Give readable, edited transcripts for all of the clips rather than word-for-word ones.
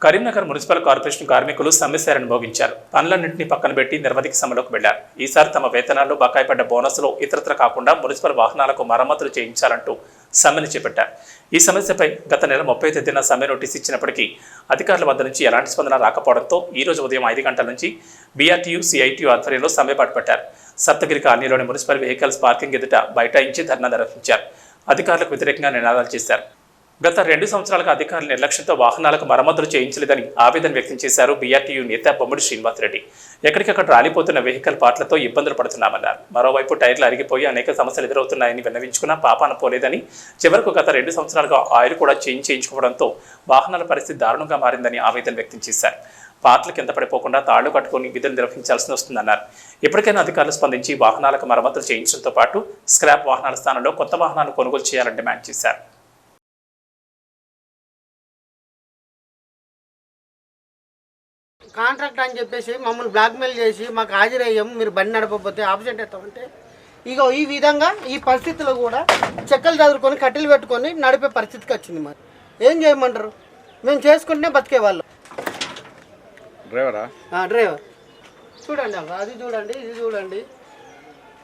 Karimnagar municipal corporation కార్మికులు సమ్మె అనుభవించారు. పనులన్నింటినీ పక్కన పెట్టి నిరవధిక సమ్మెలోకి వెళ్లారు. ఈసారి తమ వేతనాల్లో బకాయి పడ్డ బోనస్లో ఇతరత్ర కాకుండా మున్సిపల్ వాహనాలకు మరమ్మతులు చేయించాలంటూ సమ్మెను చేపట్టారు. ఈ సమస్యపై గత నెల 30వ తేదీన సమ్మె నోటీస్ ఇచ్చినప్పటికీ అధికారుల వద్ద నుంచి ఎలాంటి స్పందన రాకపోవడంతో ఈ రోజు ఉదయం 5 గంటల నుంచి బీఆర్టీయూ సిఐటియు ఆధ్వర్యంలో సమ్మె పట్టుబట్టారు. సప్తగిరి కాలనీలోని మున్సిపల్ వెహికల్స్ పార్కింగ్ ఎదుట బైఠాయించి ధర్నా నిర్వహించారు. అధికారులకు వ్యతిరేకంగా నినాదాలు చేశారు. గత 2 సంవత్సరాలుగా అధికారుల నిర్లక్ష్యంతో వాహనాలకు మరమ్మతులు చేయించలేదని ఆవేదన వ్యక్తం చేశారు బీఆర్టీయూ నేత బొమ్మడి శ్రీనివాసరెడ్డి. ఎక్కడికక్కడ రాలిపోతున్న వెహికల్ పార్ట్లతో ఇబ్బందులు పడుతున్నామన్నారు. మరోవైపు టైర్లు అరిగిపోయి అనేక సమస్యలు ఎదురవుతున్నాయని విన్నవించుకున్నా పాపాన పోలేదని, చివరకు గత 2 సంవత్సరాలుగా ఆయిల్ కూడా చేయించుకోవడంతో వాహనాల పరిస్థితి దారుణంగా మారిందని ఆవేదన వ్యక్తం చేశారు. పార్ట్లు కింద పడిపోకుండా తాళ్లు కట్టుకుని విధులు నిర్వహించాల్సి వస్తుందన్నారు. ఇప్పటికైనా అధికారులు స్పందించి వాహనాలకు మరమ్మతులు చేయించడంతో పాటు స్క్రాప్ వాహనాల స్థానంలో కొత్త వాహనాలు కొనుగోలు చేయాలని డిమాండ్ చేశారు. కాంట్రాక్ట్ అని చెప్పేసి మమ్మల్ని బ్లాక్మెయిల్ చేసి మాకు హాజరయ్యాం, మీరు బండి నడపకపోతే ఆబ్సెంట్ అవుతామంటే ఇక ఈ విధంగా ఈ పరిస్థితుల్లో కూడా చెక్కలు చదువుకొని కట్టెలు పెట్టుకొని నడిపే పరిస్థితికి వచ్చింది. మరి ఏం చేయమంటారు? మేము చేసుకుంటే బతికేవాళ్ళం. డ్రైవర్ చూడండి, అది చూడండి, ఇది చూడండి.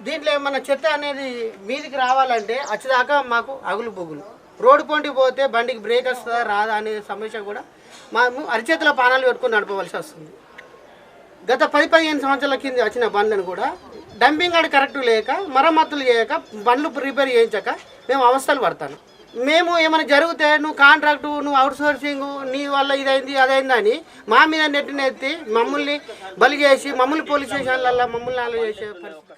దీంట్లో ఏమన్నా చెత్త అనేది మీదికి రావాలంటే వచ్చేదాకా మాకు అగులు బొగులు. రోడ్డు పొంటి పోతే బండికి బ్రేక్ వస్తుందా రాదా అనే సమస్య కూడా మేము అరిచేతుల పానాలు పెట్టుకొని నడపవలసి వస్తుంది. గత 10-15 సంవత్సరాల కింద వచ్చిన బండ్లను కూడా డంపింగ్ ఆడ కరెక్ట్ లేక, మరమ్మతులు చేయక, బండ్లు రిపేర్ చేయించక మేము అవస్థలు పడతాను. మేము ఏమైనా జరిగితే నువ్వు కాంట్రాక్టు, నువ్వు అవుట్ సోర్సింగ్, నీ వల్ల ఇదైంది అదైందని మా మీద నెత్తి మమ్మల్ని బలి చేసి మమ్మల్ని పోలీస్ స్టేషన్లలో మమ్మల్ని చేసే పరిస్థితి.